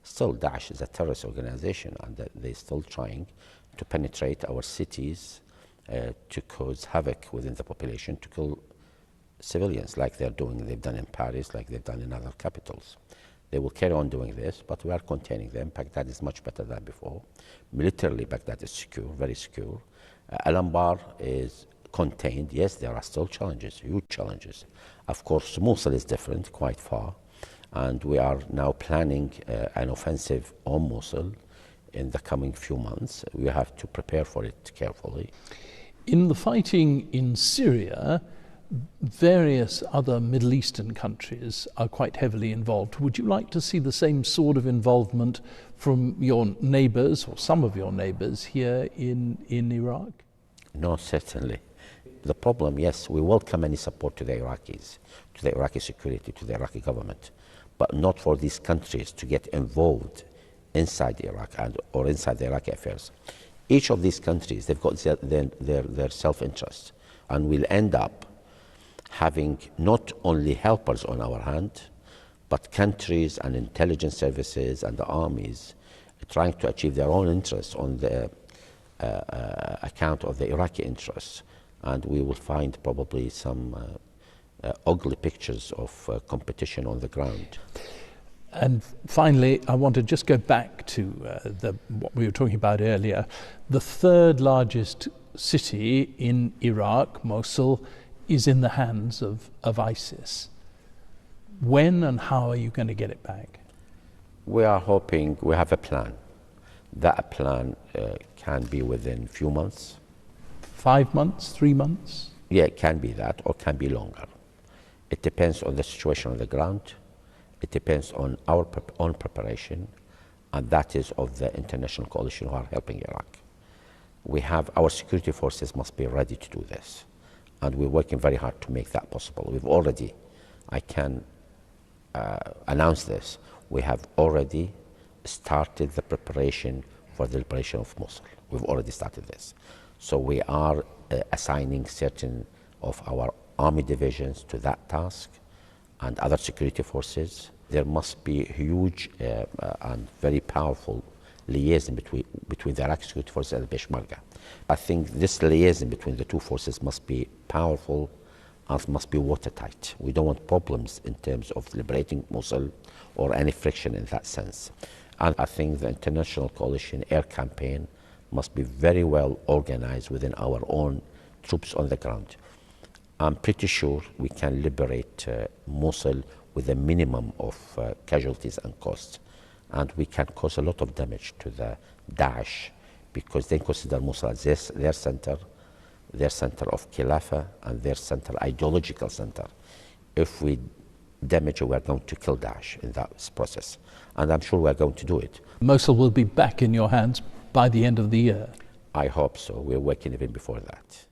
Still, Daesh is a terrorist organization, and they're still trying to penetrate our cities, to cause havoc within the population, to kill civilians like they've done in Paris, like they've done in other capitals. They will carry on doing this, but we are containing them. Baghdad is much better than before. Militarily, Baghdad is secure, very secure. Al-Anbar is contained. Yes, there are still challenges, huge challenges. Of course, Mosul is different, quite far. And we are now planning an offensive on Mosul in the coming few months. We have to prepare for it carefully. In the fighting in Syria, various other Middle Eastern countries are quite heavily involved. Would you like to see the same sort of involvement from your neighbours, or some of your neighbours, here in Iraq? No, certainly. The problem, yes, we welcome any support to the Iraqis, to the Iraqi security, to the Iraqi government, but not for these countries to get involved inside Iraq or inside the Iraqi affairs. Each of these countries, they've got their self-interest, and we'll end up having not only helpers on our hand, but countries and intelligence services and the armies trying to achieve their own interests on the account of the Iraqi interests. And we will find probably some ugly pictures of competition on the ground. And finally, I want to just go back to what we were talking about earlier. The third largest city in Iraq, Mosul, is in the hands of ISIS. When and how are you going to get it back? We are hoping, we have a plan. That plan can be within a few months. 5 months, 3 months? Yeah, it can be that, or can be longer. It depends on the situation on the ground. It depends on our own preparation, and that is of the international coalition who are helping Iraq. We have, our security forces must be ready to do this, and we're working very hard to make that possible. We've already, I can announce this, we have already started the preparation for the liberation of Mosul. We've already started this. So we are assigning certain of our army divisions to that task, and other security forces. There must be huge and very powerful liaison between the Iraqi security forces and the Peshmerga. I think this liaison between the two forces must be powerful and must be watertight. We don't want problems in terms of liberating Mosul or any friction in that sense. And I think the international coalition air campaign must be very well organized within our own troops on the ground. I'm pretty sure we can liberate Mosul with a minimum of casualties and costs. And we can cause a lot of damage to the Daesh, because they consider Mosul as their center of Khilafah and their ideological center. If we damage it, we are going to kill Daesh in that process. And I'm sure we are going to do it. Mosul will be back in your hands by the end of the year. I hope so. We're working even before that.